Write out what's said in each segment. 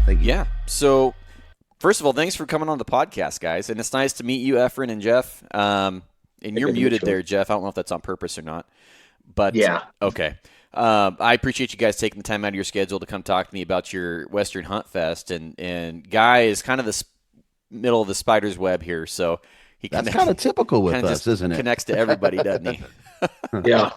Thank you. Yeah. So, first of all, thanks for coming on the podcast, guys. And it's nice to meet you, Efren and Jeff. And you're Good to meet muted you. there, Jeff. I don't know if that's on purpose or not. But, Yeah, okay. I appreciate you guys taking the time out of your schedule to come talk to me about your Western Hunt Fest. And Guy is kind of the middle of the spider's web here. So, he That's kind of typical kind with of just us, isn't it? connects to everybody, doesn't he? yeah,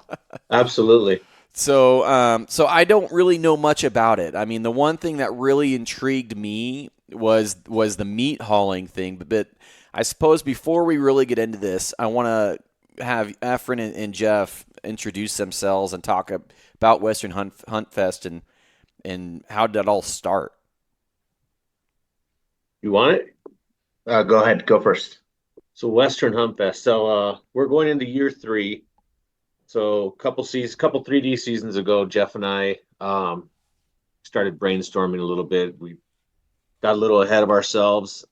absolutely. So I don't really know much about it. I mean, the one thing that really intrigued me was the meat hauling thing. But I suppose before we really get into this, I want to have Efren and Jeff introduce themselves and talk about Western Hunt Fest and how did that all start. You want it? Go ahead. Go first. So Western Huntfest. So we're going into year three. So couple 3D seasons ago, Jeff and I started brainstorming a little bit. We got a little ahead of ourselves.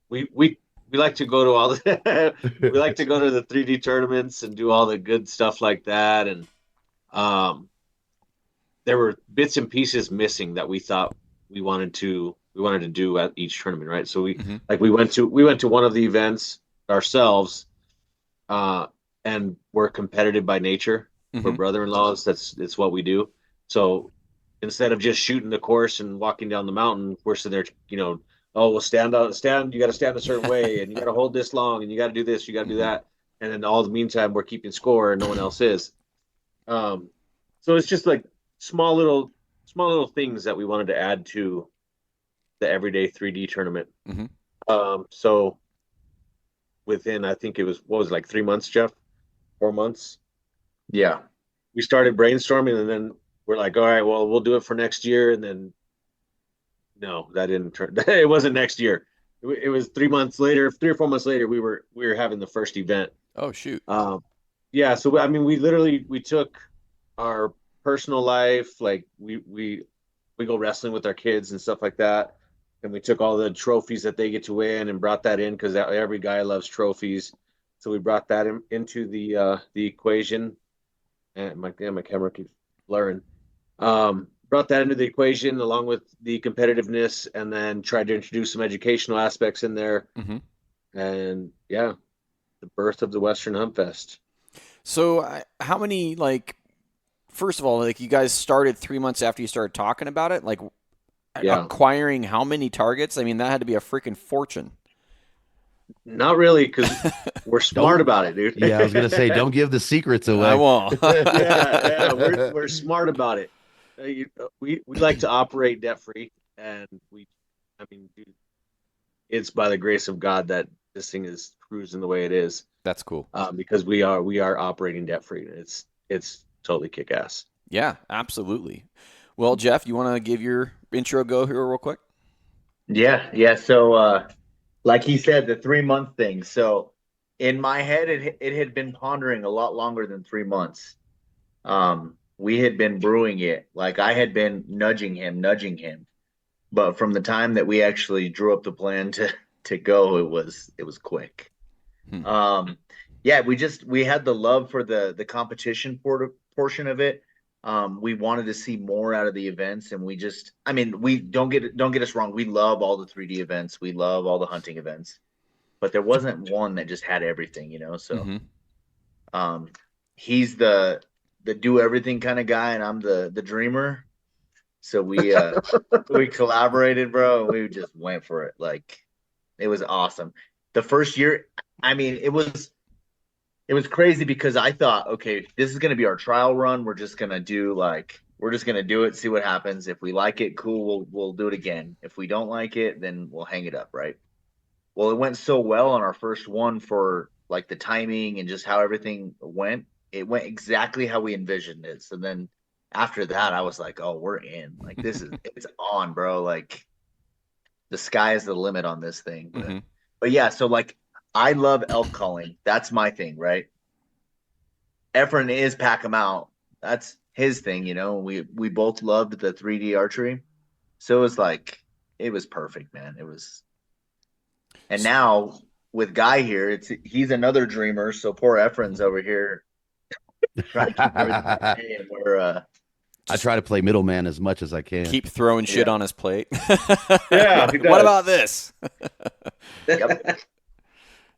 We like to go to all the we like to go to the 3D tournaments and do all the good stuff like that. And um, there were bits and pieces missing that we thought we wanted to do at each tournament, right? So Mm-hmm. we went to one of the events ourselves, uh, and we're competitive by nature. We're Mm-hmm. brother-in-laws. That's what we do. So instead of just shooting the course and walking down the mountain, we're sitting there, oh, well, stand. You got to stand a certain way, and you got to hold this long, and you got to do this, you got to do Mm-hmm. that, and then all the meantime, we're keeping score, and no one else is. Um, so it's just like small little things that we wanted to add to the everyday 3D tournament. Mm-hmm. So within, I think it was, what was it, like 3 months, Jeff? 4 months. Yeah. We started brainstorming, and then we're like, all right, well, we'll do it for next year. And then no, that didn't turn. It wasn't next year. It was 3 months later, 3 or 4 months later. We were having the first event. Oh shoot. Yeah. So I mean, we took our personal life, like we go wrestling with our kids and stuff like that, and we took all the trophies that they get to win and brought that in because every guy loves trophies. So we brought that into the equation, and my camera keeps blurring. Brought that into the equation along with the competitiveness, and then tried to introduce some educational aspects in there. Mm-hmm. And yeah, the birth of the Western Hunt Fest. So how many first of all, like you guys started 3 months after you started talking about it, like Yeah, acquiring how many targets? I mean, that had to be a freaking fortune. not really, because we're smart Don't. about it, dude. Yeah, I was gonna say, don't give the secrets I away. won't. Yeah, we're smart about it. We like to operate debt free, and I mean, dude, it's by the grace of God that this thing is cruising the way it is, That's cool. because we are operating debt free. It's totally kick ass. Yeah, absolutely. Well, Jeff, you want to give your intro go here real quick? Yeah. So, like he said, the 3 month thing. So, in my head, it had been pondering a lot longer than 3 months. We had been brewing it. Like I had been nudging him. But from the time that we actually drew up the plan to go, it was quick. Hmm. Yeah, we had the love for the competition portion of it. We wanted to see more out of the events, and I mean, we don't get us wrong. We love all the 3D events. We love all the hunting events, but there wasn't one that just had everything. So, Mm-hmm. um, he's the do everything kind of guy, and I'm the dreamer. So we collaborated, bro, and we just went for it. Like it was awesome. The first year, I mean, it was crazy because I thought, okay, this is gonna be our trial run. We're just gonna do it, see what happens. If we like it, cool, we'll do it again. If we don't like it, then we'll hang it up, right? Well, it went so well on our first one for like the timing and just how everything went. It went exactly how we envisioned it. So then after that, I was like, oh, we're in. Like it's on, bro. Like the sky is the limit on this thing. But Mm-hmm. but yeah, so like I love elk calling. That's my thing, right? Efren is pack 'em out. That's his thing. We both loved the 3D archery. So it was like it was perfect, man. It was. And now with Guy here, he's another dreamer. So poor Efren's over here trying to keep everything at bay, and I Just try to play middleman as much as I can. keep throwing shit Yeah. on his plate. Yeah, he What does. about this? Yep. Yeah.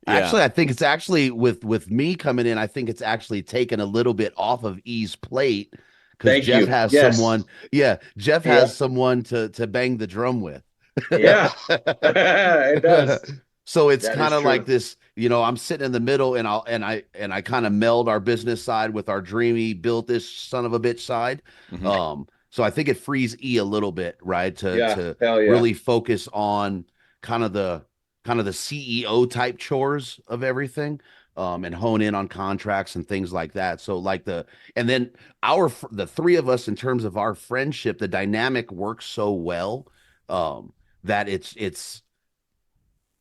Actually, I think it's actually with me coming in, I think it's actually taken a little bit off of E's plate because Thank Jeff you. has Yes. someone, yeah, Jeff Yeah. has someone to bang the drum with. Yeah. It does. So it's That is kind of like true. this, I'm sitting in the middle and I kind of meld our business side with our dreamy built this son of a bitch side. Hmm. So I think it frees E a little bit, right? To Yeah. to Hell yeah. really focus on kind of the kind of the CEO type chores of everything. And hone in on contracts and things like that. So and then the three of us in terms of our friendship, the dynamic works so well um, that it's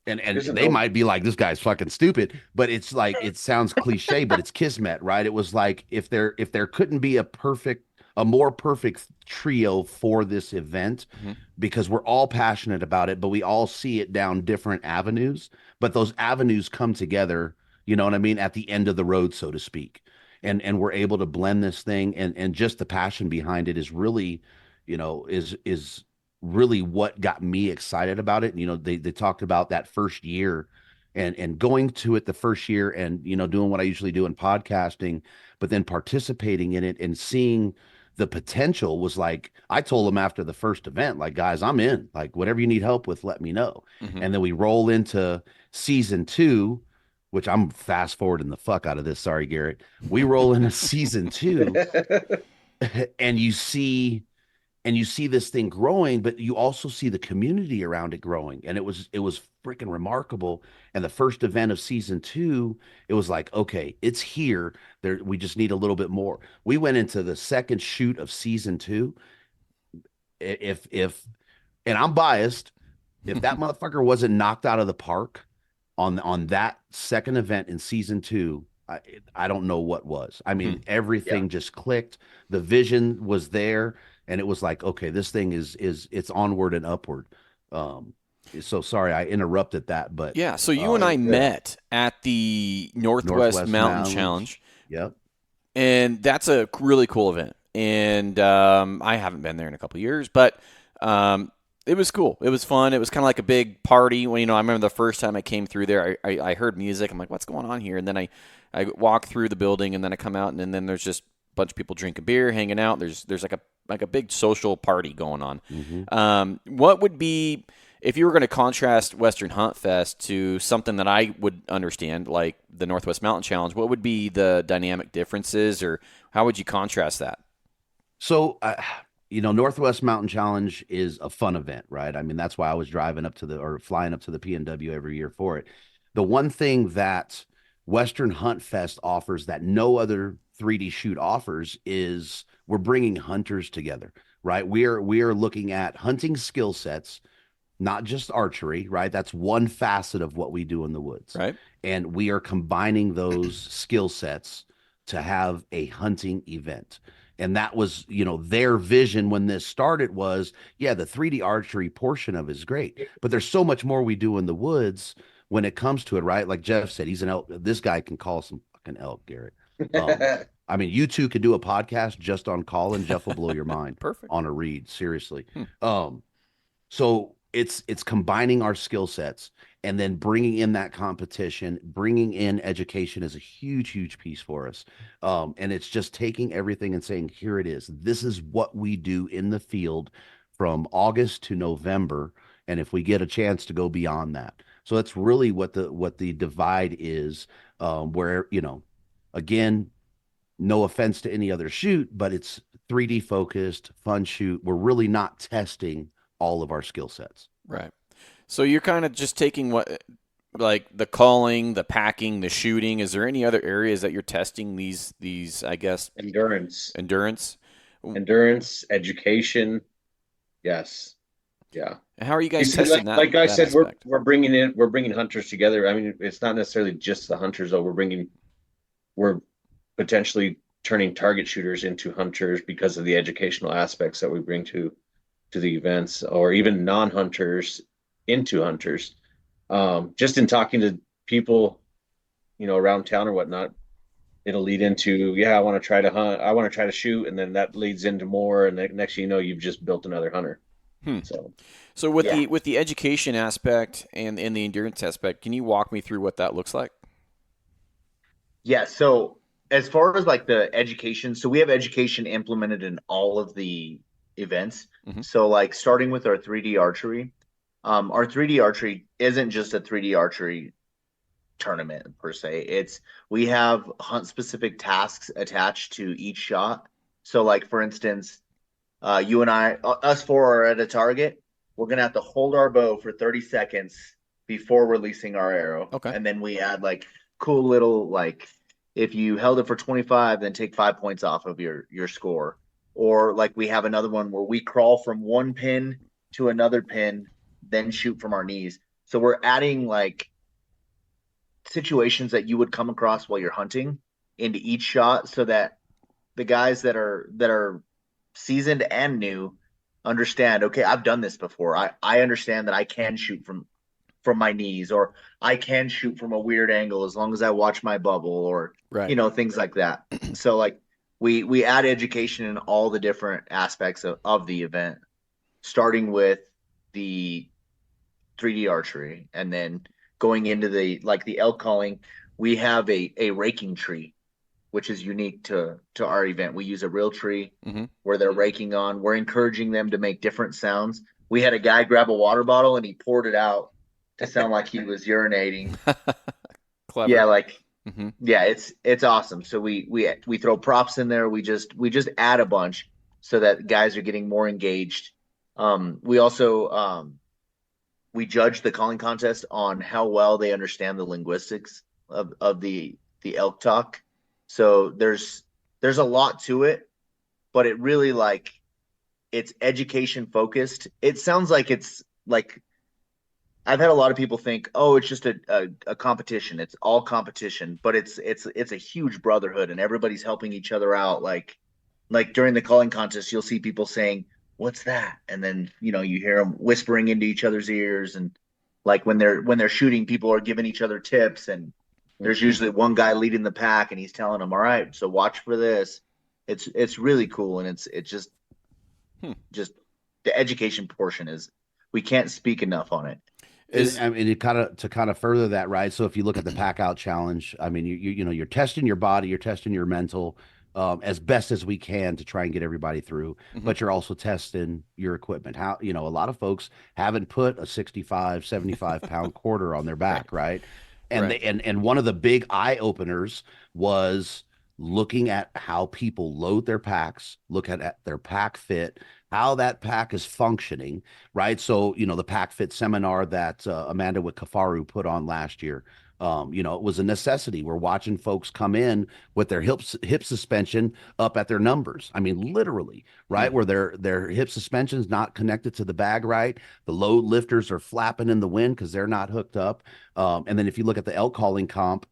and Isn't they no. might be like, this guy's fucking stupid, but it's like it sounds cliche, but it's kismet, right? It was like if there couldn't be a more perfect trio for this event, Hmm. because we're all passionate about it, but we all see it down different avenues, but those avenues come together, you know what I mean, at the end of the road, so to speak. And we're able to blend this thing, and just the passion behind it is really, is really what got me excited about it. They talked about that first year and going to it the first year and doing what I usually do in podcasting, but then participating in it and seeing the potential was like, I told them after the first event, like, guys, I'm in. Like, whatever you need help with, let me know. Hmm. And then we roll into season two, which I'm fast forwarding the fuck out of this. Sorry, Garrett. We roll into season two and you see this thing growing, but you also see the community around it growing, and it was freaking remarkable. And the first event of season two, it was like, okay, it's here. There, we just need a little bit more. We went into the second shoot of season two. If and I'm biased, if that motherfucker wasn't knocked out of the park on that second event in season two, I don't know what was. I Hmm. mean, Yeah. everything just clicked. The vision was there, and it was like, okay, this thing is it's onward and upward. Um, so sorry I interrupted that, but Yeah. So you and uh, I Good. met at the Northwest Northwest Mountain Mountains, Challenge, yep. and that's a really cool event. And I haven't been there in a couple of years, but um, it was cool. It was fun. It was kind of like a big party. When I remember the first time I came through there, I heard music. I'm like, what's going on here? And then I walk through the building, and then I come out, and then there's just a bunch of people drinking beer, hanging out. There's like a big social party going on. Hmm. What would be if you were going to contrast Western Hunt Fest to something that I would understand, like the Northwest Mountain Challenge? What would be the dynamic differences, or how would you contrast that? So, Northwest Mountain Challenge is a fun event, right? I mean, that's why I was driving up to or flying up to the PNW every year for it. The one thing that Western Hunt Fest offers that no other 3D shoot offers is we're bringing hunters together, right? We are looking at hunting skill sets, not just archery, right? That's one facet of what we do in the woods. Right? And we are combining those skill sets to have a hunting event. And that was, their vision when this started was, yeah, the 3D archery portion of it is great, but there's so much more we do in the woods when it comes to it, right? Like Jeff said, he's an elk. This guy can call some fucking elk, Garrett. I mean, you two could do a podcast just on call, and Jeff will blow your mind Perfect. on a read, seriously. Hmm. So it's combining our skill sets and then bringing in that competition, bringing in education is a huge, huge piece for us. And it's just taking everything and saying, here it is. This is what we do in the field from August to November. And if we get a chance to go beyond that. So that's really what the divide is, where, again, no offense to any other shoot, but it's 3D focused, fun shoot. We're really not testing all of our skill sets. Right. So you're kind of just taking what, like the calling, the packing, the shooting. Is there any other areas that you're testing these I guess Endurance. endurance? Endurance, education. Yes. Yeah. How are you You guys said testing that like I that said, aspect? we're bringing hunters together. I mean, it's not necessarily just the hunters though. We're potentially turning target shooters into hunters because of the educational aspects that we bring to the events, or even non-hunters into hunters. Just in talking to people, around town or whatnot, it'll lead into, yeah, I want to try to hunt, I want to try to shoot, and then that leads into more, and then next thing you know, you've just built another hunter. Hmm. So So with yeah, the education aspect and the endurance aspect, can you walk me through what that looks like? yeah. So as far as like the education, so we have education implemented in all of the events. Hmm. So like starting with our 3D archery isn't just a 3D archery tournament per se. It's we have hunt specific tasks attached to each shot. So like for instance, you and I, us four are at a target. We're gonna have to hold our bow for 30 seconds before releasing our arrow, Okay. and then we add like cool little like if you held it for 25, then take 5 points off of your score. Or like we have another one where we crawl from one pin to another pin, then shoot from our knees. So we're adding like situations that you would come across while you're hunting into each shot so that the guys that are seasoned and new understand, okay, I've done this before. I understand that I can shoot from my knees, or I can shoot from a weird angle as long as I watch my bubble, or Right. things like that. So like we add education in all the different aspects of the event, starting with the 3D archery, and then going into the elk calling. We have a raking tree, which is unique to our event. We use a real tree Hmm. where they're raking on. We're encouraging them to make different sounds. We had a guy grab a water bottle and he poured it out to sound like he was urinating. Yeah, Clever. like Hmm. yeah, it's awesome. So we throw props in there. We just add a bunch so that guys are getting more engaged. We also we judge the calling contest on how well they understand the linguistics of the elk talk. So there's a lot to it, but it really like it's education focused. It sounds like it's like I've had a lot of people think, oh, it's just a competition. It's all competition, but it's a huge brotherhood, and everybody's helping each other out. Like during the calling contest, you'll see people saying, "What's that?" And then you hear them whispering into each other's ears, and like when they're shooting, people are giving each other tips, and there's usually one guy leading the pack, and he's telling them, "All right, so watch for this." It's really cool, and it's Hmm. just the education portion is we can't speak enough on it. And Is I mean, it kind of further that, right? So if you look at the pack out challenge, I mean, you're testing your body, you're testing your mental, as best as we can to try and get everybody through, hmm but you're also testing your equipment. How, a lot of folks haven't put a 65, 75 pound quarter on their right, back, right? And right. and one of the big eye openers was looking at how people load their packs, look at their pack fit, how that pack is functioning, right? So, the pack fit seminar that Amanda with Kafaru put on last year, it was a necessity. We're watching folks come in with their hip suspension up at their numbers. I mean, literally, Hmm. right? Where their hip suspension's not connected to the bag right. The load lifters are flapping in the wind because they're not hooked up. And then if you look at the elk calling comp,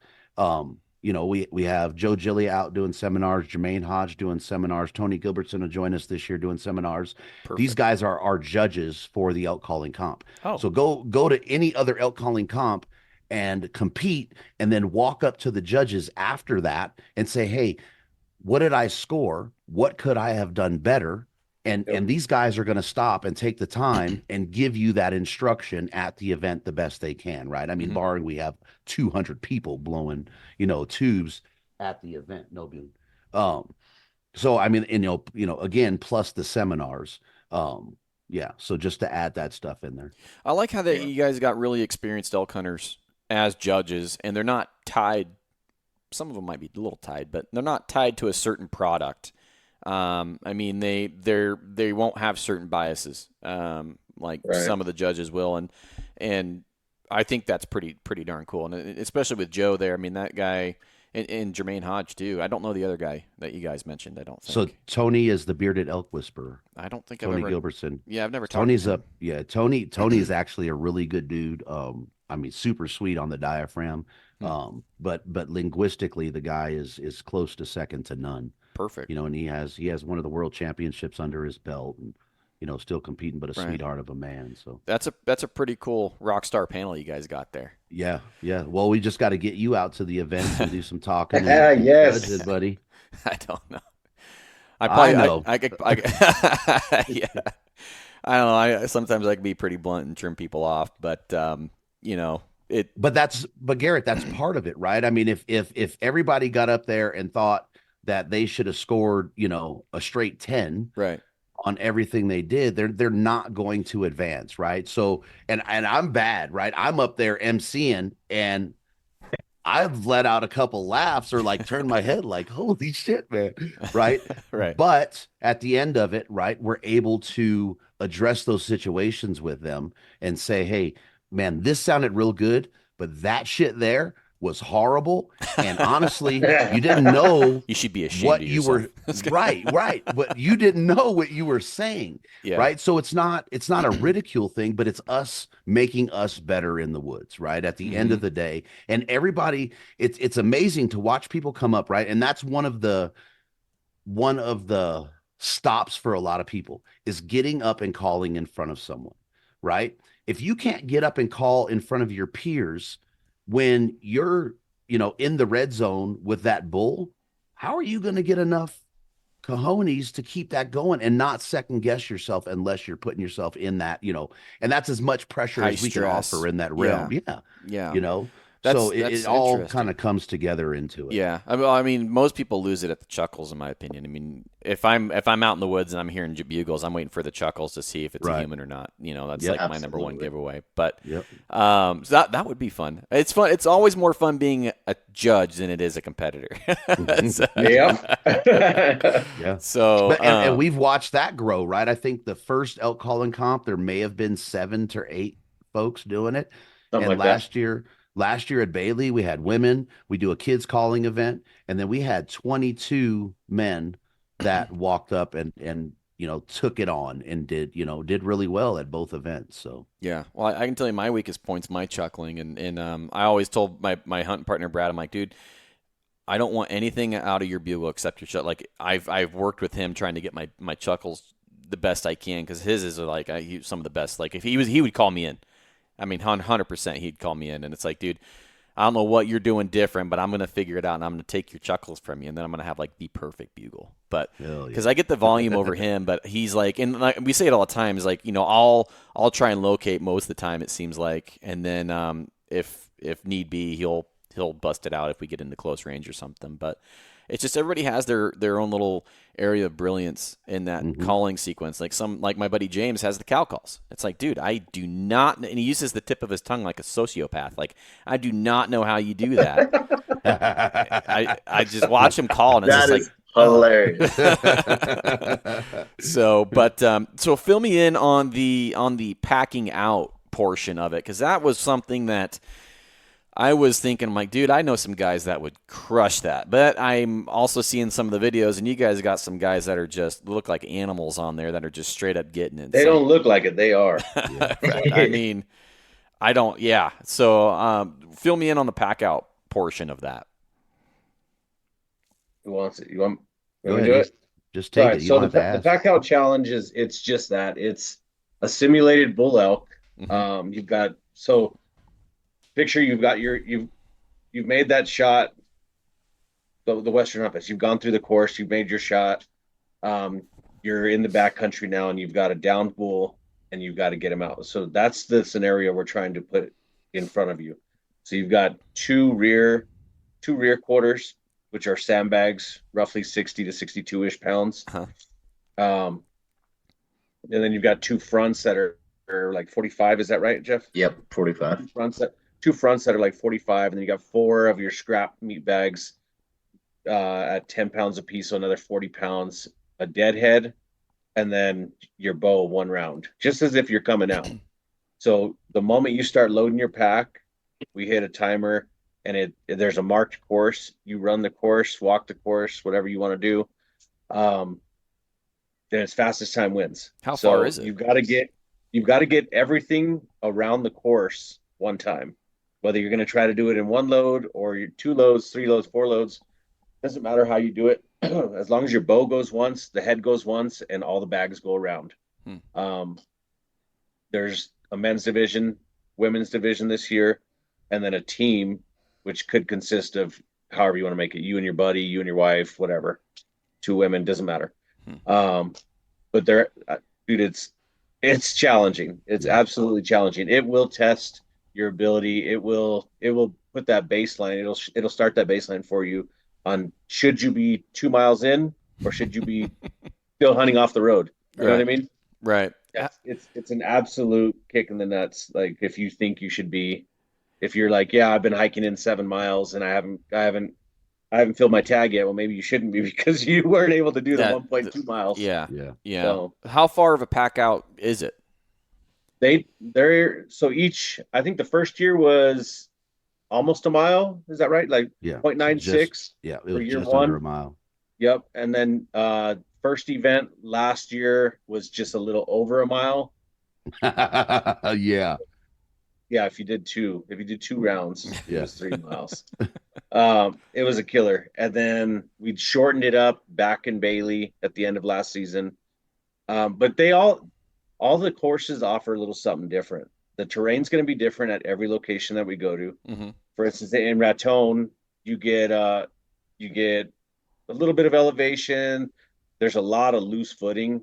we have Joe Gilly out doing seminars, Jermaine Hodge doing seminars, Tony Gilbertson will join us this year doing seminars. These Perfect. guys are our judges for the elk calling comp. Oh, So go to any other elk calling comp and compete, and then walk up to the judges after that and say, "Hey, what did I score? What could I have done better?" And yep. these guys are going to stop and take the time and give you that instruction at the event the best they can, right? I mean, hmm barring we have 200 people blowing, tubes at the event, no being. Um, so I mean, again, plus the seminars. Yeah, so just to add that stuff in there. I like how that Yeah. you guys got really experienced elk hunters as judges, and they're not tied. Some of them might be a little tied, but they're not tied to a certain product. I mean, they won't have certain biases, like Right. some of the judges will, and I think that's pretty darn cool, and especially with Joe there. I mean, that guy and Jermaine Hodge too. I don't know the other guy that you guys mentioned. I don't So think. Tony is the bearded elk whisperer. I don't think I've Tony ever. Gilbertson. Yeah, I've never talked to Tony's him. up. Yeah, Tony is actually a really good dude. I mean, super sweet on the diaphragm. Hmm, But linguistically, the guy is close to second to none. perfect. And he has one of the world championships under his belt, and still competing, but a Right. sweetheart of a man. So That's a pretty cool rock star panel you guys got there. yeah, yeah. Well, we just got to get you out to the events and do some talking and judging, Yes. buddy. I don't know. I I probably know. yeah. I don't know. I sometimes I can be pretty blunt and trim people off, but you know, it But Garrett, that's part of it, right? I mean, if everybody got up there and thought that they should have scored, a straight 10 right. on everything they did, they're not going to advance, right? So, and I'm bad, right? I'm up there emceeing, and I've let out a couple laughs or like turned my head like, holy shit, man. Right. Right. But at the end of it, right, we're able to address those situations with them and say, hey, man, this sounded real good, but that shit there was horrible. And honestly, you didn't know You should be ashamed what of you yourself. were right, but you didn't know what you were saying, Yeah. right? So it's not a ridicule thing, but it's us making us better in the woods, right? At the end Mhm. of the day, and everybody, it's amazing to watch people come up, right? And that's one of the stops for a lot of people is getting up and calling in front of someone, right? If you can't get up and call in front of your peers when you're, in the red zone with that bull, how are you going to get enough cojones to keep that going and not second guess yourself unless you're putting yourself in that, and that's as much pressure High as we can stress. offer in that Yeah. realm. Yeah. Yeah. You know, so That's it that's all kind interesting. of comes together into it. Yeah, I mean, most people lose it at the chuckles, in my opinion. I mean, if I'm out in the woods and I'm hearing bugles, I'm waiting for the chuckles to see if it's a Right. human or not. That's Yep. like my number one Absolutely. giveaway. But Yep. so that would be fun. It's fun. It's always more fun being a judge than it is a competitor. so, Yep. Yeah. so, And we've watched that grow, right? I think the first elk calling comp, there may have been 7 to 8 folks doing it. Something And like that. last year at Bailey, we had women. We do a kids calling event, and then we had 22 men that walked up and took it on and did really well at both events. So yeah. Well, I can tell you my weakest point's my chuckling, and I always told my hunting partner Brad, I'm like, dude, I don't want anything out of your bugle except your chuckle. Like I've worked with him trying to get my chuckles the best I can because his is like some of the best. Like if he would call me in. I mean, 100% he'd call me in, and it's like, dude, I don't know what you're doing different, but I'm gonna figure it out, and I'm gonna take your chuckles from you, and then I'm gonna have like the perfect bugle. But hell because yeah. I get the volume over him, but he's like, and like, we say it all the time, is like, I'll try and locate most of the time, it seems like, and then if need be, he'll bust it out if we get into close range or something. But it's just everybody has their own little area of brilliance in that Mhm. calling sequence. Like my buddy James has the cow calls. It's like, dude, I do not, and he uses the tip of his tongue like a sociopath. Like, I do not know how you do that. I just watch him call, and it's That just is like, oh. hilarious. So fill me in on the packing out portion of it, because that was something that I was thinking, I'm like, dude, I know some guys that would crush that. But I'm also seeing some of the videos, and you guys got some guys that are just look like animals on there that are just straight up getting it. They don't look like it. They are. Right. I mean, I don't. Yeah. So fill me in on the pack out portion of that. Who wants it? You want Go me to ahead. do it? Just All take right. it. You So don't have to the ask. pack out challenge it's just that. It's a simulated bull elk. Mhm. You've got so picture you've made that shot, the Western Huntfest. You've gone through the course, you've made your shot. You're in the backcountry now, and you've got a down bull, and you've got to get him out. So that's the scenario we're trying to put in front of you. So you've got two rear quarters, which are sandbags, roughly 60 to 62-ish pounds. Uh-huh. And then you've got two fronts that are like 45. Is that right, Jeff? Yep, 45. Two fronts that are like 45, and then you got four of your scrap meat bags at 10 pounds a piece, so another 40 pounds, a dead head, and then your bow 1 round, just as if you're coming out. So the moment you start loading your pack, we hit a timer, and there's a marked course. You run the course, walk the course, whatever you want to do. Then as fastest time wins. How So far is it? you've got to get everything around the course one time. Whether you're going to try to do it in one load or 2 loads, 3 loads, 4 loads, doesn't matter how you do it. As long as your bow goes once, the head goes once, and all the bags go around. Um, there's a men's division, women's division this year, and then a team, which could consist of however you want to make it, you and your buddy, you and your wife, whatever. Two women, doesn't matter. Um, but dude, it's challenging. It's absolutely challenging. It will test your ability. It will put that baseline. It'll start that baseline for you on should you be 2 miles in or should you be still hunting off the road. You know what I mean? Right. It's an absolute kick in the nuts. Like if you think you should be, if you're like, yeah, I've been hiking in 7 miles and I haven't filled my tag yet. Well, maybe you shouldn't be because you weren't able to do the 1.2 miles. Yeah. So, how far of a pack out is it? I think the first year was almost a mile. Is that right? Like 0.96. It for was year just one. under a mile. Yep. And then first event last year was just a little over a mile. Yeah. Yeah, if you did two rounds, it was 3 miles. Yeah. It was a killer. And then we'd shortened it up back in Bailey at the end of last season. But all the courses offer a little something different. The terrain's going to be different at every location that we go to. Mm-hmm. For instance, in Raton, you get a little bit of elevation. There's a lot of loose footing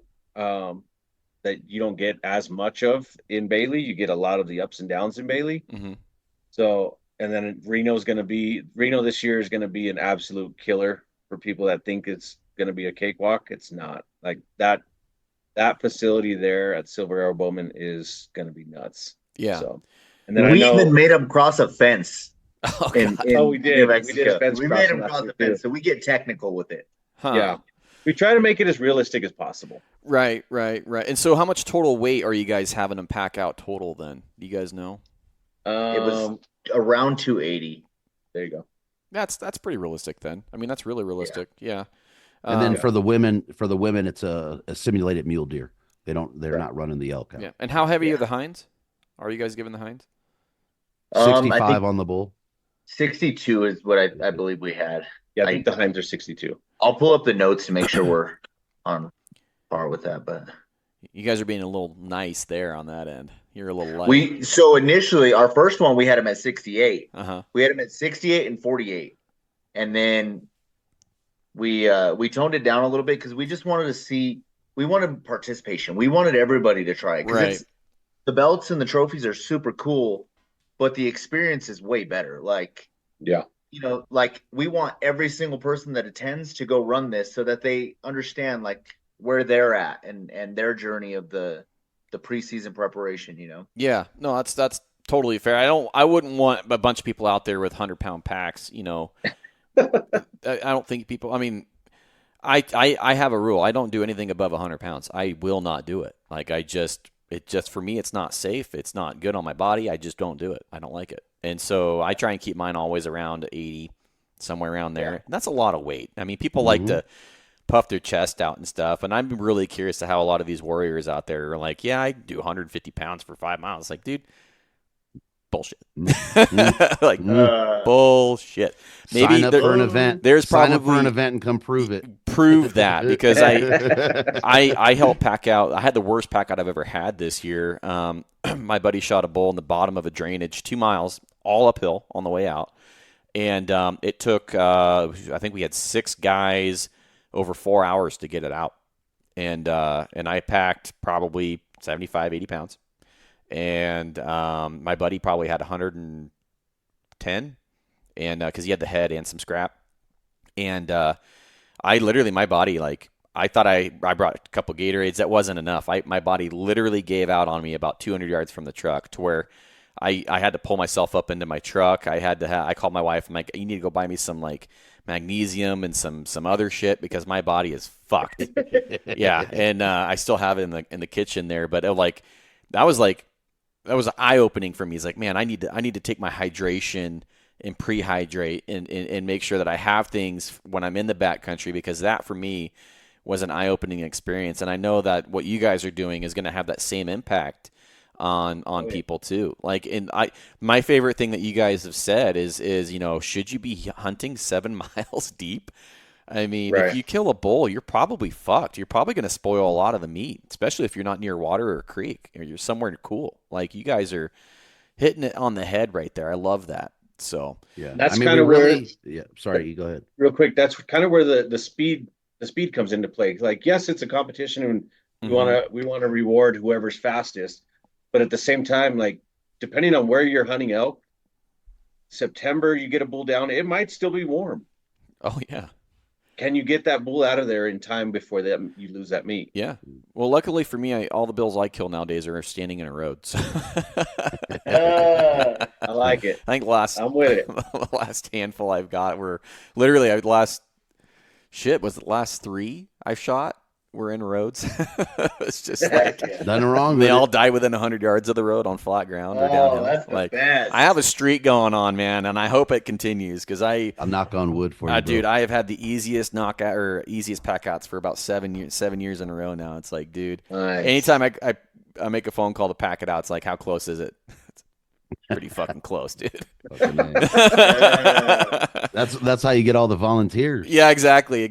that you don't get as much of in Bailey. You get a lot of the ups and downs in Bailey. Mm-hmm. So, and then Reno this year is going to be an absolute killer for people that think it's going to be a cakewalk. It's not. Like that facility there at Silver Arrow Bowman is going to be nuts. Yeah. So, and then we even made them cross a fence. We did. We did a fence. We made them cross the fence, so we get technical with it. Huh. Yeah. We try to make it as realistic as possible. Right. And so how much total weight are you guys having them pack out total then? Do you guys know? It was around 280. There you go. That's pretty realistic then. I mean, that's really realistic. Yeah. And then for the women, it's a simulated mule deer. They're not running the elk out. Yeah. And how heavy are the hinds? Are you guys giving the hinds? 65 on the bull. 62 is what I believe we had. Yeah, I think the hinds are 62. I'll pull up the notes to make sure we're on par with that. But you guys are being a little nice there on that end. You're a little light. So initially, our first one we had him at 68. Uh-huh. We had him at 68 and 48, and then we toned it down a little bit because we just wanted to see. We wanted participation. We wanted everybody to try it. Right. The belts and the trophies are super cool, but the experience is way better. Like, yeah. Like we want every single person that attends to go run this so that they understand like where they're at and their journey of the preseason preparation, Yeah, no, that's totally fair. I wouldn't want a bunch of people out there with 100-pound packs, I don't think people, I mean, I have a rule. I don't do anything above 100 pounds. I will not do it. Like for me, it's not safe. It's not good on my body. I just don't do it. I don't like it. And so I try and keep mine always around 80, somewhere around there. And that's a lot of weight. I mean, people like to puff their chest out and stuff. And I'm really curious to how a lot of these warriors out there are like, yeah, I do 150 pounds for 5 miles. Like, dude, bullshit. Like, bullshit. Maybe sign up for an event. Sign up for an event and come prove it. Prove that, because I helped pack out. I had the worst pack out I've ever had this year. My buddy shot a bull in the bottom of a drainage, 2 miles, all uphill on the way out. And it took, I think we had 6 guys over 4 hours to get it out. And I packed probably 75, 80 pounds. And my buddy probably had 110, and because he had the head and some scrap. And I literally, my body, like, I thought I brought a couple Gatorades. That wasn't enough. My body literally gave out on me about 200 yards from the truck, to where I had to pull myself up into my truck. I called my wife. I'm like, you need to go buy me some like magnesium and some other shit, because my body is fucked. Yeah, and I still have it in the kitchen there. But that was eye opening for me. It's like, man, I need to take my hydration and pre-hydrate and make sure that I have things when I'm in the backcountry, because that for me was an eye-opening experience. And I know that what you guys are doing is going to have that same impact on people too. Like, and my favorite thing that you guys have said is should you be hunting 7 miles deep? I mean, if Right. you kill a bull, you're probably fucked. You're probably going to spoil a lot of the meat, especially if you're not near water or a creek or you're somewhere cool. Like you guys are hitting it on the head right there. I love that. So, Yeah. I That's mean, kind we of where, really, yeah. Sorry, you go ahead. real quick, that's kind of where the speed comes into play. Like, yes, it's a competition and we want mhm. to we want to reward whoever's fastest, but at the same time, like depending on where you're hunting elk, September you get a bull down, it might still be warm. Oh yeah. Can you get that bull out of there in time before that you lose that meat? Yeah. Well, luckily for me, all the bills I kill nowadays are standing in a road. So I like it. I think last I'm with it. the last handful I've got were literally last shit was the last three I shot were in roads. It's just like Yeah. Nothing wrong they with all it. die within 100 yards of the road on flat ground or Oh, downhill. that's the Like best. I have a streak going on, man, and I hope it continues because I'll knock on wood for you, bro. dude, I have had the easiest knockout or easiest pack outs for about 7 years in a row now. It's like, dude, Nice. anytime I make a phone call to pack it out, it's like, how close is it? It's pretty fucking close, dude. Fucking A. That's how you get all the volunteers. Yeah, exactly.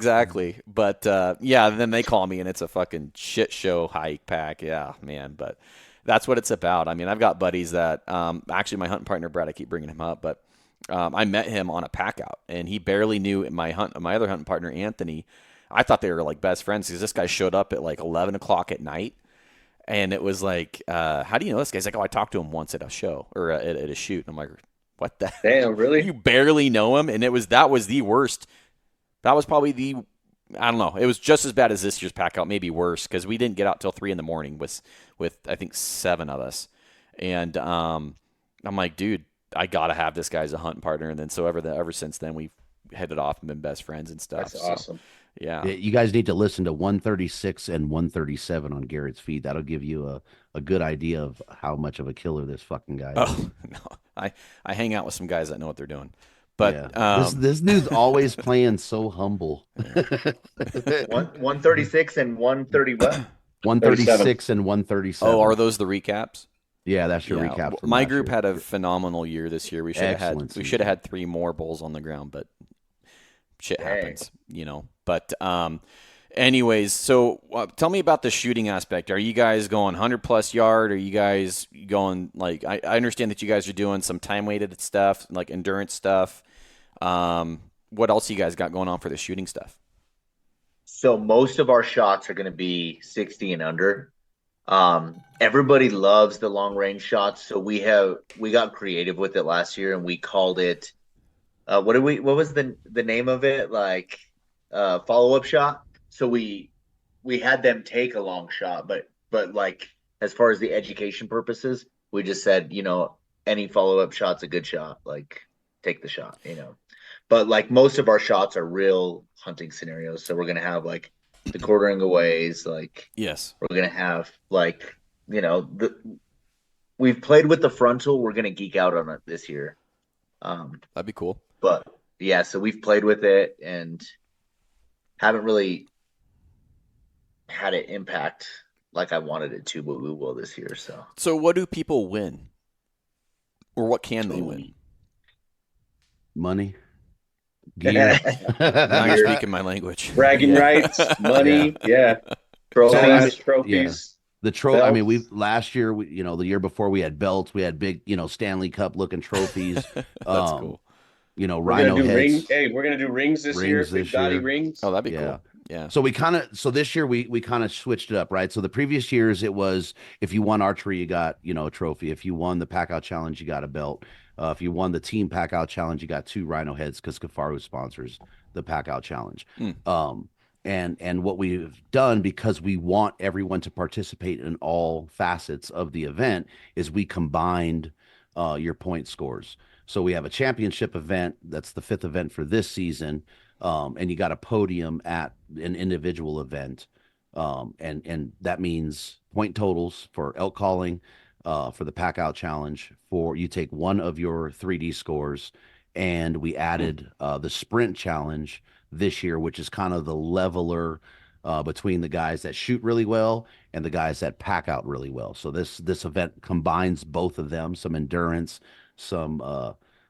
But yeah, then they call me and it's a fucking shit show hike pack. Yeah, man. But that's what it's about. I mean, I've got buddies that actually my hunting partner Brett. I keep bringing him up, but I met him on a pack out and he barely knew my other hunting partner Anthony. I thought they were like best friends because this guy showed up at like 11 o'clock at night. And it was like, how do you know this guy? He's like, oh, I talked to him once at a show or at a shoot. And I'm like, what the? Damn, really? You barely know him, and that was the worst. That was probably I don't know. It was just as bad as this year's pack out, maybe worse because we didn't get out till 3 a.m. with I think 7 of us, and I'm like, dude, I gotta have this guy as a hunting partner. And then ever since then we've headed off and been best friends and stuff. That's So, awesome. yeah. Yeah, you guys need to listen to 136 and 137 on Garrett's feed. That'll give you a good idea of how much of a killer this fucking guy is. Oh no, I hang out with some guys that know what they're doing, but Yeah. This dude's always playing so humble. 136 and 130 what? 136 and 137. oh, are those the recaps? Yeah, that's your Yeah, recap. From my last group year. had a phenomenal year this year. We should have Excellent had 3 more bulls on the ground, but shit Dang. happens, But anyways, so tell me about the shooting aspect. Are you guys going 100+ yard? Are you guys going like I understand that you guys are doing some time weighted stuff, like endurance stuff. What else you guys got going on for the shooting stuff? So most of our shots are going to be 60 and under. Everybody loves the long range shots, so we got creative with it last year and we called it what was the name of it? Like follow-up shot. So we had them take a long shot, but like as far as the education purposes, we just said, any follow-up shot's a good shot. Like take the shot. But like most of our shots are real hunting scenarios. So we're gonna have like the quartering aways, like Yes. we're gonna have like we've played with the frontal. We're gonna geek out on it this year. That'd be cool. But yeah, so we've played with it and haven't really had it impact like I wanted it to, but we will this year. So what do people win? Or what can they win? Money, gear. Now you're Gear. speaking my language. Bragging Yeah. rights, money, yeah. Trophies. The trophy. I mean, Belts. last year, the year before, we had belts. We had big, Stanley Cup looking trophies. That's cool. We're Rhino gonna do heads. rings. Hey, we're gonna do rings this year. Rings Big this Dotty year. rings. Oh, that'd be Yeah. cool. Yeah. So this year we kind of switched it up, right? So the previous years it was if you won archery, you got, a trophy. If you won the pack out challenge, you got a belt. If you won the team pack out challenge, you got 2 rhino heads because Kafaru sponsors the pack out challenge. And what we've done, because we want everyone to participate in all facets of the event, is we combined your point scores. So we have a championship event. That's the 5th event for this season. And you got a podium at an individual event. And that means point totals for elk calling, for the pack out challenge, for you take one of your 3D scores. And we added the sprint challenge this year, which is kind of the leveler between the guys that shoot really well and the guys that pack out really well. So this event combines both of them, some endurance,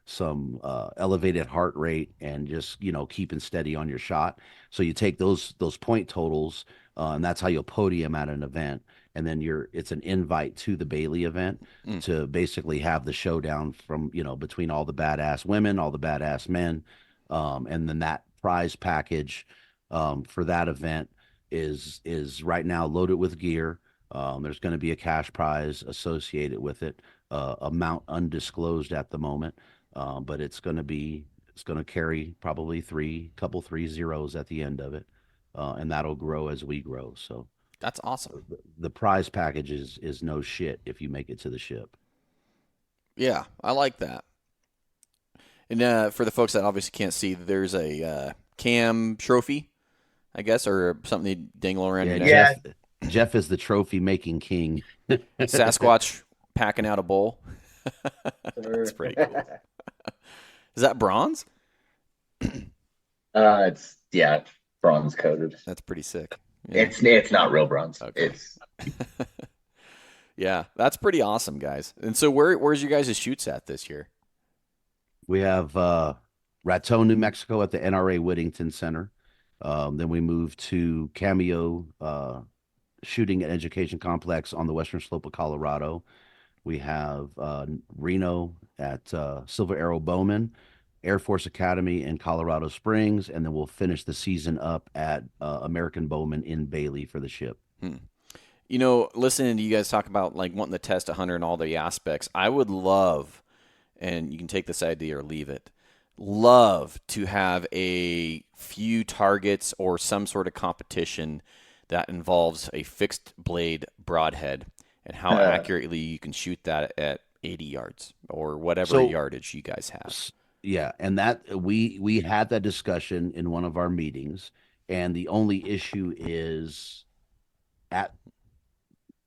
some elevated heart rate, and just keeping steady on your shot. So you take those point totals, and that's how you'll podium at an event. And then it's an invite to the Bailey event Mm. to basically have the showdown from between all the badass women, all the badass men, and then that prize package for that event is right now loaded with gear. There's going to be a cash prize associated with it, amount undisclosed at the moment, but it's going to carry probably three zeros at the end of it, and that'll grow as we grow. So That's awesome. the prize package is no shit if you make it to the ship. Yeah, I like that. And for the folks that obviously can't see, there's a cam trophy, I guess, or something you dangle around Yeah, your neck. Yeah. Jeff is the trophy making king. Sasquatch packing out a bowl. That's pretty cool. Is that bronze? It's bronze coated. That's pretty sick. Yeah. It's not real bronze. Okay. It's Yeah, that's pretty awesome, guys. And so where's your guys' shoots at this year? We have Raton, New Mexico at the NRA Whittington Center. Then we moved to Cameo Shooting and Education Complex on the western slope of Colorado. We have Reno at Silver Arrow Bowman, Air Force Academy in Colorado Springs, and then we'll finish the season up at American Bowman in Bailey for the ship. Listening to you guys talk about like wanting to test a hunter and all the aspects, I would love, and you can take this idea or leave it, love to have a few targets or some sort of competition that involves a fixed blade broadhead and how accurately you can shoot that at 80 yards or whatever yardage you guys have. Yeah, and that we had that discussion in one of our meetings, and the only issue is at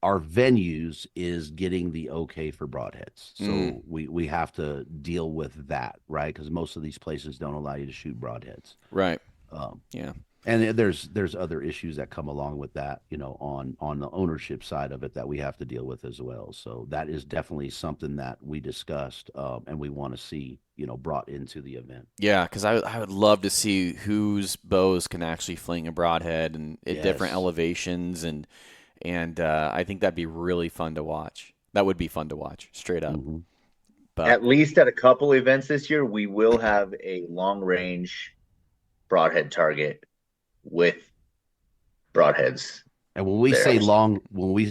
our venues is getting the okay for broadheads. So we have to deal with that, right? Because most of these places don't allow you to shoot broadheads. Right. Um, Yeah. and there's other issues that come along with that, on the ownership side of it that we have to deal with as well. So that is definitely something that we discussed, and we want to see, brought into the event. Yeah, because I would love to see whose bows can actually fling a broadhead and at different Yes. elevations, and I think that'd be really fun to watch. That would be fun to watch, straight up. Mhm. But at least at a couple events this year, we will have a long range broadhead target with broadheads. And when we There. say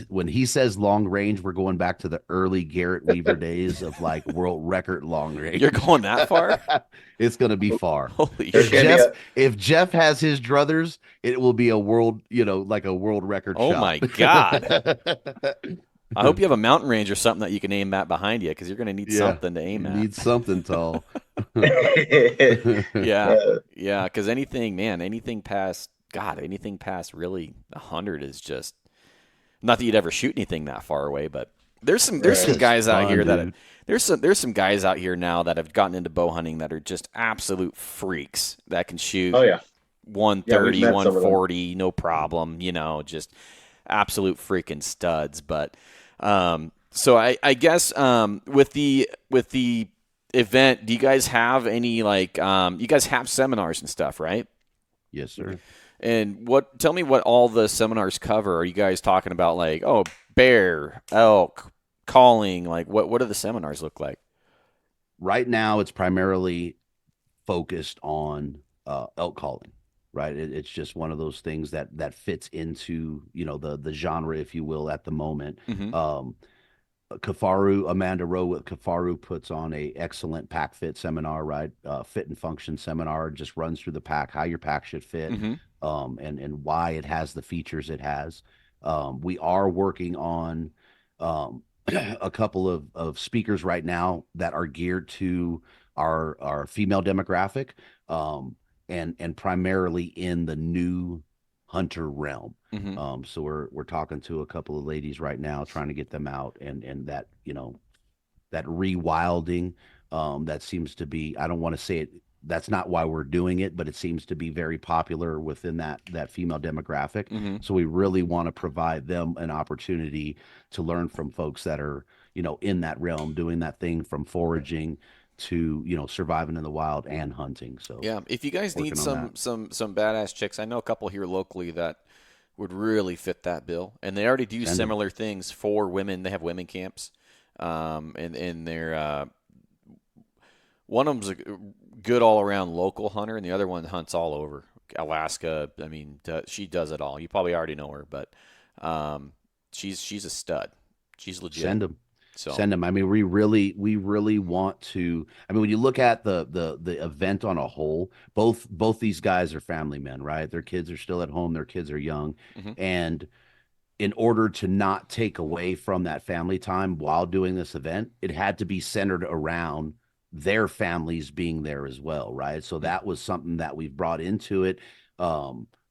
when he says long range, we're going back to the early Garrett Weaver days of like world record long range. you're going that far? It's going to be far. Holy There's shit! gonna be If Jeff has his druthers, it will be a world, like a world record Oh shot. my God. I hope you have a mountain range or something that you can aim at behind you, because you're going to need Yeah, something to you aim at. need something tall. Yeah, yeah. Because anything past really 100 is just not that you'd ever shoot anything that far away, but there's some It's guys out fun, here that dude. there's some guys out here now that have gotten into bow hunting that are just absolute freaks that can shoot Oh yeah. 130, Yeah, we've met some of them. 140, no problem, just absolute freaking studs. But so I guess with the event, do you guys have any you guys have seminars and stuff, right? Yes, sir. And tell me what all the seminars cover. Are you guys talking about bear, elk, calling? What do the seminars look like? Right now, it's primarily focused on elk calling. Right, it's just one of those things that fits into the genre, if you will, at the moment. Mm-hmm. Kafaru, Amanda Rowe with Kafaru puts on a excellent pack fit seminar, right? Fit and function seminar, just runs through the pack, how your pack should fit, Mm-hmm. and why it has the features it has. We are working on a couple of speakers right now that are geared to our female demographic, and primarily in the new hunter realm. Mm-hmm. So we're talking to a couple of ladies right now, trying to get them out, and that that rewilding, that seems to be, I don't want to say it, that's not why we're doing it, but it seems to be very popular within that female demographic. Mm-hmm. So we really want to provide them an opportunity to learn from folks that are in that realm, doing that thing from foraging to, surviving in the wild and hunting. So Yeah, if you guys need working on that. some badass chicks, I know a couple here locally that would really fit that bill, and they already do Send them. similar things for women. They have women camps, and they're one of them's a good all around local hunter, and the other one hunts all over Alaska. I mean, she does it all. You probably already know her, but she's a stud. She's legit. Send them. So, Send them. I mean, we really want to. I mean, when you look at the event on a whole, both these guys are family men, right? Their kids are still at home. Their kids are young, mhm, and in order to not take away from that family time while doing this event, it had to be centered around their families being there as well, right? So mm, that was something that we've brought into it.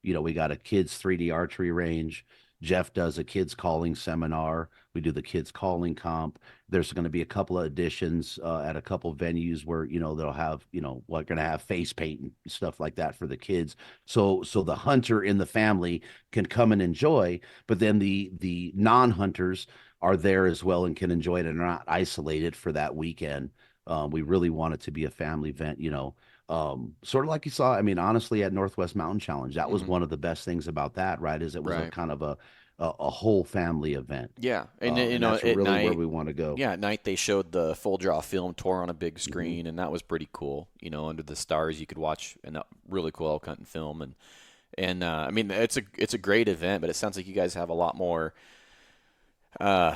We got a kids 3D archery range. Jeff does a kids calling seminar. We do the kids calling comp. There's going to be a couple of additions at a couple of venues where they'll have we're going to have face paint and stuff like that for the kids. So the hunter in the family can come and enjoy, but then the non-hunters are there as well and can enjoy it and are not isolated for that weekend. We really want it to be a family event, sort of like you saw. I mean, honestly, at Northwest Mountain Challenge, that was mhm, one of the best things about that, right? Is it was a right. kind of a whole family event, Yeah, and and that's at really where night, we want to go. yeah, at night they showed the full draw film tour on a big Hmm. screen, and that was pretty cool. Under the stars, you could watch a really cool elk hunting film, and I mean it's a great event, but it sounds like you guys have a lot more uh,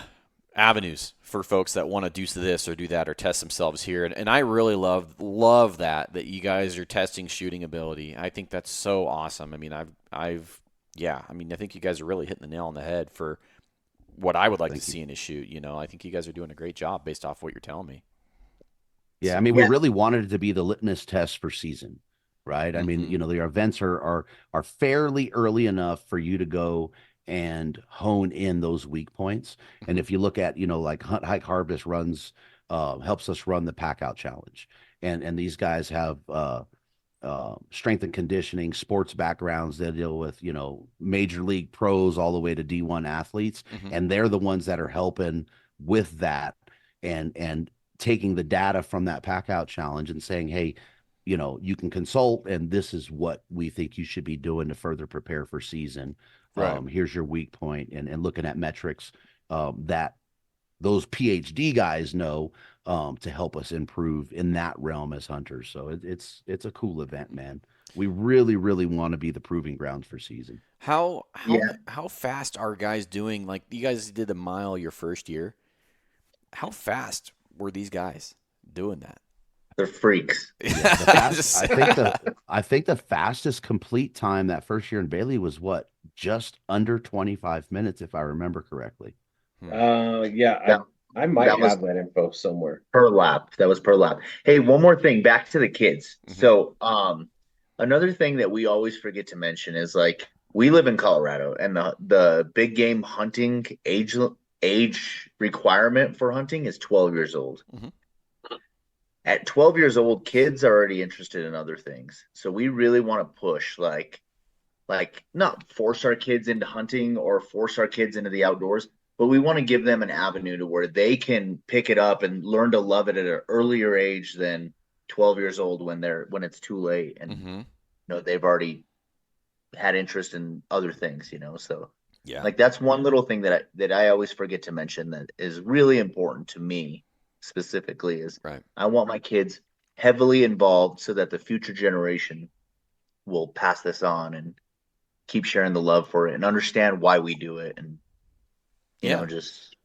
avenues for folks that want to do this or do that or test themselves here, and I really love that you guys are testing shooting ability. I think that's so awesome. I mean, I've yeah, I mean, I think you guys are really hitting the nail on the head for what I would like to Thank you. see in a shoot. I think you guys are doing a great job based off what you're telling me. Yeah, I So, mean, we Yeah. really wanted it to be the litmus test for season, right? I mean, hmm the events are fairly early enough for you to go and hone in those weak points. And hmm if you look at, like Hunt Hike Harvest runs, helps us run the pack out challenge, and these guys have strength and conditioning, sports backgrounds. They deal with, major league pros all the way to D1 athletes, hmm and they're the ones that are helping with that and taking the data from that pack out challenge and saying, hey, you can consult, and this is what we think you should be doing to further prepare for season. right. Here's your weak point, and looking at metrics that those PhD guys know to help us improve in that realm as hunters. So it's a cool event, man. We really, really want to be the proving grounds for season. Yeah. How fast are guys doing? Like you guys did a mile your first year. How fast were these guys doing that? They're freaks. Yeah, the fast. Just- I think the fastest complete time that first year in Bailey was what, just under 25 minutes, if I remember correctly. Hmm. Yeah, That I might that was have that info somewhere. per lap. That was per lap. Hey, one more thing, back to the kids. hmm So, another thing that we always forget to mention is like we live in Colorado, and the big game hunting age requirement for hunting is 12 years old. hmm At 12 years old, kids are already interested in other things. So we really want to push like not force our kids into hunting or force our kids into the outdoors, but we want to give them an avenue to where they can pick it up and learn to love it at an earlier age than 12 years old when it's too late and hmm they've already had interest in other things, so Yeah. like that's one little thing that I always forget to mention that is really important to me specifically is Right. I want my kids heavily involved so that the future generation will pass this on and keep sharing the love for it and understand why we do it and Yeah. just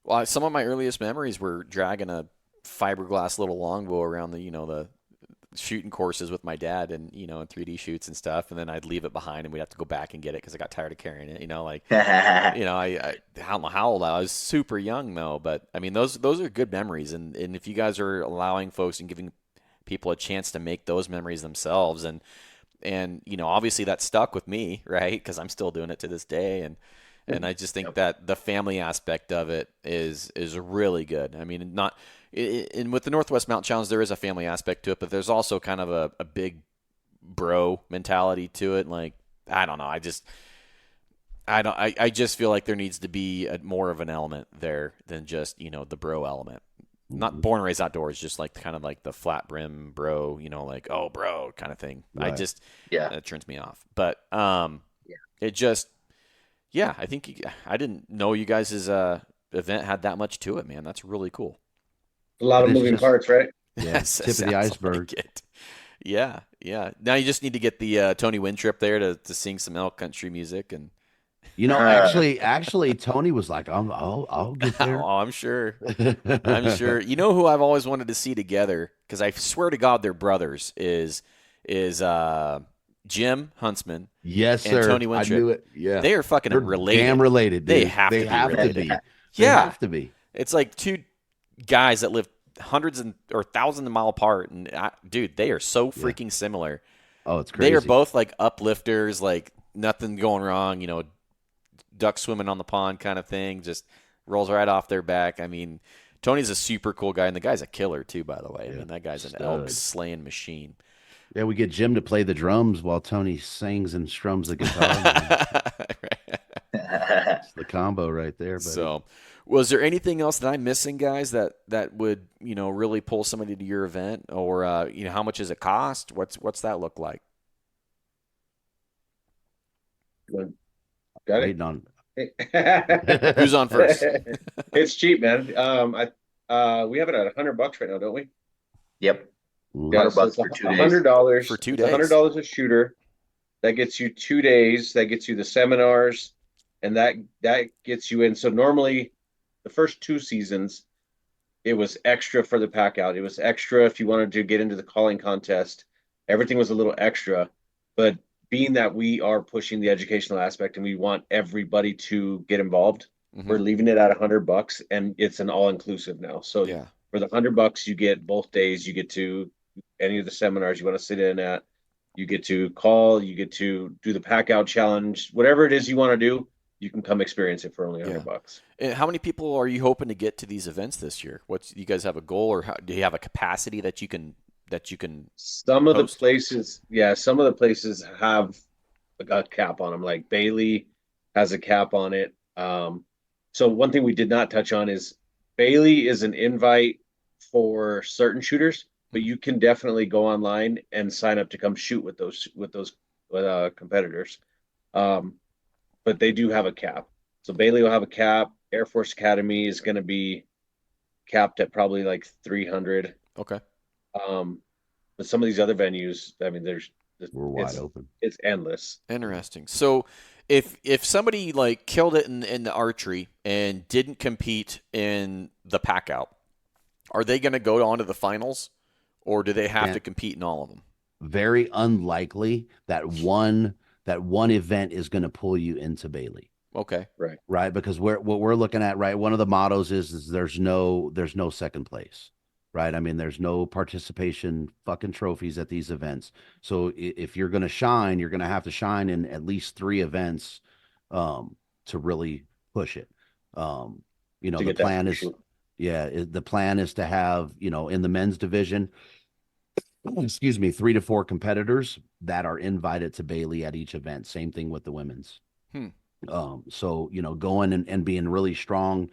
Well, some of my earliest memories were dragging a fiberglass little longbow around the shooting courses with my dad and and 3D shoots and stuff, and then I'd leave it behind and we'd have to go back and get it because I got tired of carrying it. Like I don't know how old I was, super young though, but I mean those are good memories, and if you guys are allowing folks and giving people a chance to make those memories themselves, and obviously that stuck with me, right? Because I'm still doing it to this day, and I just think Yep. that the family aspect of it is really good. I mean, not in with the Northwest Mountain Challenge, there is a family aspect to it, but there's also kind of a big bro mentality to it. Like I don't know, I just feel like there needs to be more of an element there than just the bro element. not Mhm. born and raised outdoors, just like kind of like the flat brim bro, like oh bro kind of thing. I Right. just Yeah. that turns me off. But Yeah. it just yeah, I think I didn't know you guys' event had that much to it, man. That's really cool. A lot And of it's moving just, parts, right? yeah, Yes, it tip of the sounds iceberg. like it. Yeah, yeah. Now you just need to get the Tony Wintrip there to sing some elk country music, and Actually, Tony was like, I'll get there. oh, I'm sure. I'm sure. You know who I've always wanted to see together because I swear to God they're brothers is Jim Huntsman Yes, and sir. Tony I Wintrip. knew it. Yeah. They are fucking They're damn related. related, They dude. have They to be have to related. be. They Yeah, have to be. it's like two guys that live hundreds or thousands of mile apart, and dude, they are so Yeah. freaking similar. Oh, it's They are crazy. both like uplifters, like nothing going wrong, duck swimming on the pond kind of thing, just rolls right off their back. I mean, Tony's a super cool guy, and the guy's a killer too, by the way. I Yeah. mean, that guy's an elk Stud. slaying machine. Yeah, we get Jim to play the drums while Tony sings and strums the guitar, man. It's the combo right there, buddy. So, was there anything else that I'm missing, guys, that would really pull somebody to your event, or how much does it cost? What's that look like? Got Waiting on. it. Who's on first? It's cheap, man. We have it at $100 right now, don't we? Yep. Yeah, 100 so bucks it's for 2 days. $100 For 2 It's days. $100 a shooter. That gets you 2 days. That gets you the seminars, and that gets you in. So normally, the first 2 seasons, it was extra for the pack out. It was extra if you wanted to get into the calling contest. Everything was a little extra, but being that we are pushing the educational aspect and we want everybody to get involved, we're Hmm. leaving it at $100, and it's an all inclusive now. So Yeah. for the $100, you get both days. You get to any of the seminars you want to sit in at. You get to call. You get to do the pack out challenge. Whatever it is you want to do, you can come experience it for only Yeah. $100. And how many people are you hoping to get to these events this year? You guys have a goal, or do you have a capacity that you can Some of the host? places, yeah, some of the places have a cap on them. Like Bailey has a cap on it. So one thing we did not touch on is Bailey is an invite for certain shooters, but you can definitely go online and sign up to come shoot with those competitors. Um, but they do have a cap. So Bailey will have a cap. Air Force Academy is going to be capped at probably like 300. Okay. Um, but some of these other venues, I mean, We're wide it's open. it's endless. Interesting. So if somebody like killed it in the archery and didn't compete in the pack out, are they going to go on to the finals, or do they have to And compete in all of them? very unlikely that one event is going to pull you into Bailey. Okay. Right. Right, because what we're looking at, right, one of the mottos is there's no second place, right? I mean, there's no participation fucking trophies at these events. So if you're going to shine, you're going to have to shine in at least 3 events to really push it. um To the get that plan first is, shoot. yeah, the plan is to have, in the men's division, excuse me, 3 to 4 competitors that are invited to Bailey at each event. Same thing with the women's. Hmm. So, going and being really strong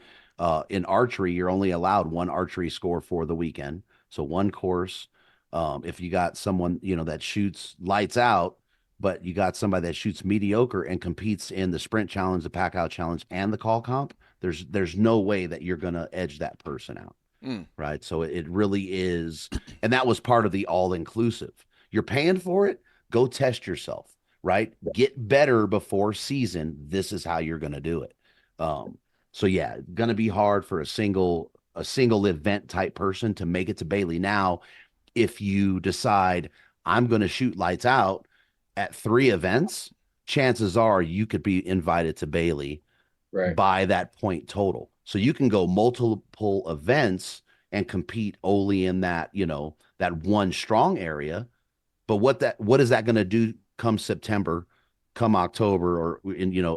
in archery, you're only allowed one archery score for the weekend. So one course. If you got someone, that shoots lights out, but you got somebody that shoots mediocre and competes in the sprint challenge, the pack out challenge, and the call comp, there's no way that you're gonna edge that person out. Mm. Right. So it really is. And that was part of the all inclusive. You're paying for it. Go test yourself. Right. Get better before season. This is how you're going to do it. So yeah, going to be hard for a single event type person to make it to Bailey. Now, if you decide I'm going to shoot lights out at 3 events, chances are you could be invited to Bailey Right. by that point total. So you can go multiple events and compete only in that one strong area. But what is that going to do come September, come October, or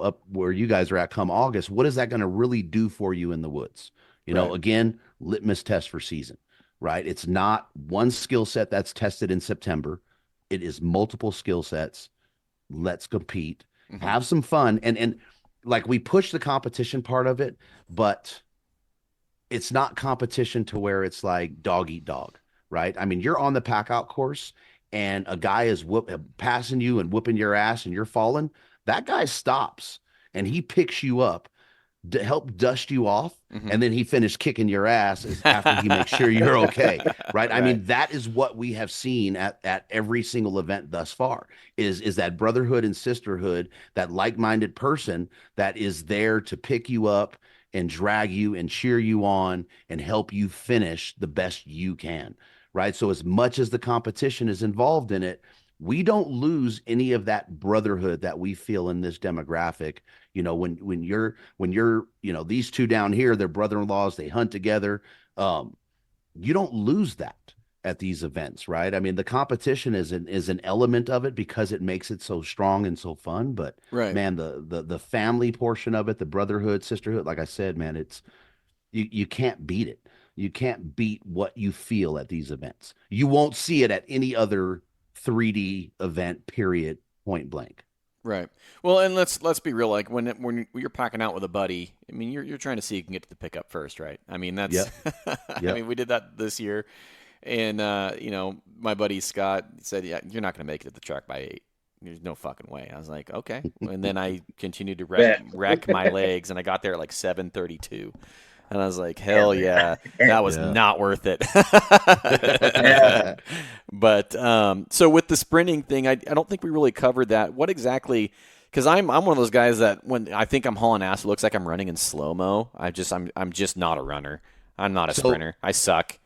up where you guys are at come August? What is that going to really do for you in the woods? Right. Again, litmus test for season, right? It's not one skill set that's tested in September. It is multiple skill sets. Let's compete, Mhm. have some fun, and like we push the competition part of it, but it's not competition to where it's like dog eat dog, right? I mean, you're on the pack out course and a guy is passing you and whooping your ass and you're falling. That guy stops and he picks you up to help dust you off, and then he finished kicking your ass after he makes sure you're okay, right? I mean, that is what we have seen at every single event thus far, is that brotherhood and sisterhood, that like-minded person that is there to pick you up and drag you and cheer you on and help you finish the best you can, right? So as much as the competition is involved in it, we don't lose any of that brotherhood that we feel in this demographic. You know, when you're, you know, these two down here, they're brother-in-laws, they hunt together. You don't lose that at these events, right? I mean, the competition is an element of it because it makes it so strong and so fun. But man, the family portion of it, the brotherhood, sisterhood, like I said, man, it's you can't beat it. You can't beat what you feel at these events. You won't see it at any other 3D event, period, point blank. Right. Well, and let's be real. Like when you're packing out with a buddy, I mean, you're trying to see who can get to the pickup first, right? I mean, that's. Yep. I mean, we did that this year, and you know, my buddy Scott said, "Yeah, you're not going to make it to the track by 8. There's no fucking way." I was like, "Okay," and then I continued to wreck my legs, and I got there at like 7:32. And I was like, hell yeah, that was not worth it. But so with the sprinting thing, I don't think we really covered that. What exactly? Because I'm one of those guys that when I think I'm hauling ass, it looks like I'm running in slow mo. I'm just not a runner. I'm not a sprinter. I suck.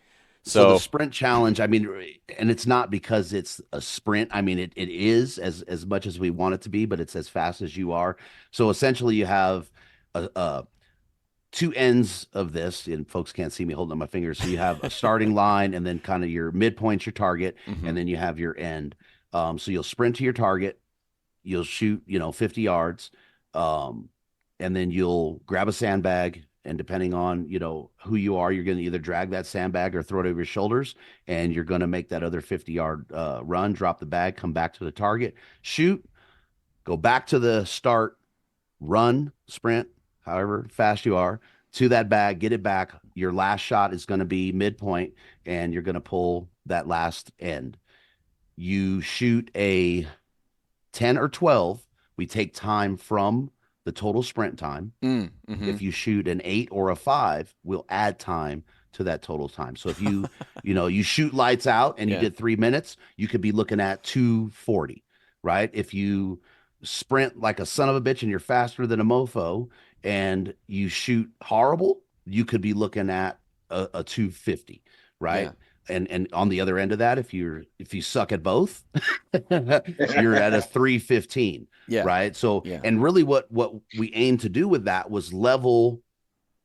So the sprint challenge, I mean, and it's not because it's a sprint. I mean, it is as much as we want it to be, but it's as fast as you are. So essentially, you have a two ends of this, and folks can't see me holding up my fingers. So you have a starting line, and then kind of your midpoint's your target, and then you have your end. So you'll sprint to your target, you'll shoot, 50 yards, and then you'll grab a sandbag. And depending on, who you are, you're going to either drag that sandbag or throw it over your shoulders, and you're going to make that other 50-yard run, drop the bag, come back to the target, shoot, go back to the start, run, sprint, however fast you are, to that bag, get it back. Your last shot is going to be midpoint, and you're going to pull that last end. You shoot a 10 or 12. We take time from the total sprint time. If you shoot an 8 or a 5, we'll add time to that total time. So if you, you shoot lights out and you did 3 minutes, you could be looking at 2:40, right? If you sprint like a son of a bitch and you're faster than a mofo and you shoot horrible, you could be looking at a 2:50, right? Yeah. And on the other end of that, if you suck at both, you're at a 3:15. Yeah. Right. So, and really what we aim to do with that was level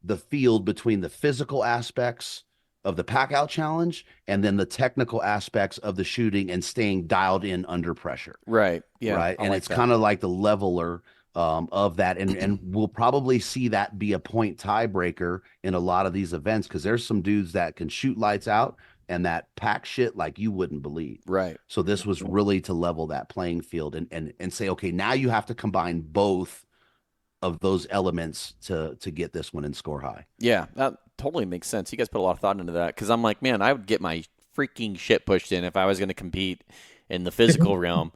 the field between the physical aspects of the pack out challenge and then the technical aspects of the shooting and staying dialed in under pressure. Right. Yeah. Right. And it's kind of like the leveler of that. And we'll probably see that be a point tiebreaker in a lot of these events, because there's some dudes that can shoot lights out and that pack shit like you wouldn't believe. Right. So this was really to level that playing field and say, okay, now you have to combine both of those elements to get this one and score high. Yeah, that totally makes sense. You guys put a lot of thought into that, because I'm like, man, I would get my freaking shit pushed in if I was going to compete in the physical realm,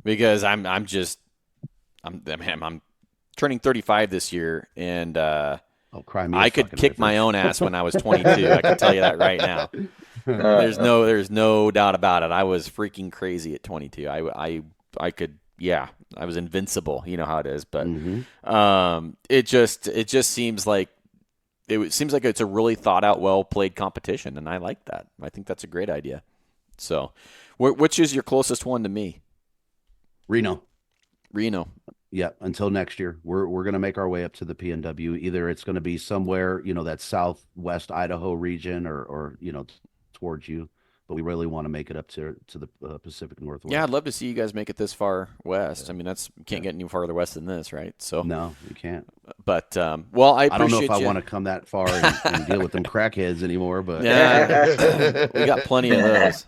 because I'm turning 35 this year, and I could kick my own ass when I was 22. I can tell you that right now. There's no doubt about it. I was freaking crazy at 22. I could, I was invincible. You know how it is, but it just seems like it's a really thought out, well played competition, and I like that. I think that's a great idea. So, which is your closest one to me? Reno. Yeah, until next year. We're going to make our way up to the PNW. Either it's going to be somewhere, that southwest Idaho region or towards you, but we really want to make it up to the Pacific Northwest. Yeah, I'd love to see you guys make it this far west. I mean, can't get any farther west than this, right? So no, you can't. But well, I don't know if I want to come that far and deal with them crackheads anymore. But yeah, we got plenty of those.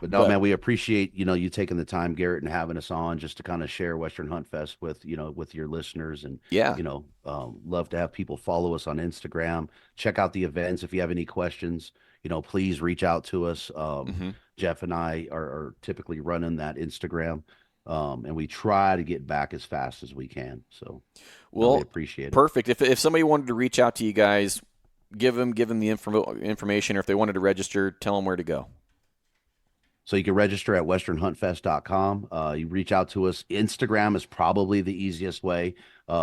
But no, man, we appreciate, you taking the time, Garrett, and having us on just to kind of share Western Hunt Fest with, with your listeners. And, yeah, love to have people follow us on Instagram, check out the events. If you have any questions, please reach out to us. Jeff and I are typically running that Instagram. And we try to get back as fast as we can. So we appreciate it. Perfect. If somebody wanted to reach out to you guys, give them the information, or if they wanted to register, tell them where to go. So you can register at westernhuntfest.com. You reach out to us. Instagram is probably the easiest way.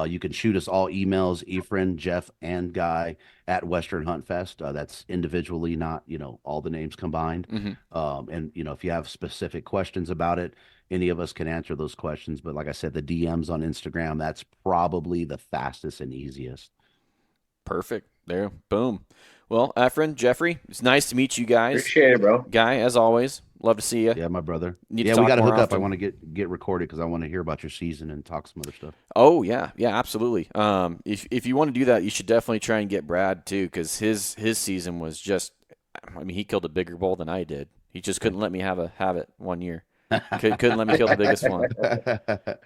You can shoot us all emails, Ephraim, Jeff, and Guy at Western Hunt Fest. That's individually, not, all the names combined. And, if you have specific questions about it, any of us can answer those questions. But like I said, the DMs on Instagram, that's probably the fastest and easiest. Perfect. There. Boom. Well, Ephraim, Jeffrey, it's nice to meet you guys. Appreciate it, bro. Guy, as always, love to see you. Yeah, my brother. We got to hook up. I want to get recorded because I want to hear about your season and talk some other stuff. Oh yeah, absolutely. If you want to do that, you should definitely try and get Brad too, because his season was just, he killed a bigger bull than I did. He just couldn't let me have it one year. Couldn't let me kill the biggest one.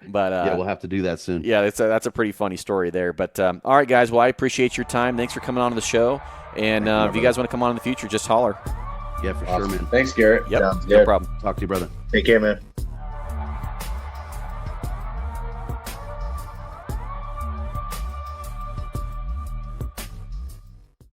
But we'll have to do that soon. Yeah, that's a pretty funny story there. But all right, guys. Well, I appreciate your time. Thanks for coming on to the show. And if you guys want to come on in the future, just holler. Yeah, for Awesome. sure, man. Thanks, Garrett. Yep, Sounds no good. problem. Talk to you, brother. Take care, man.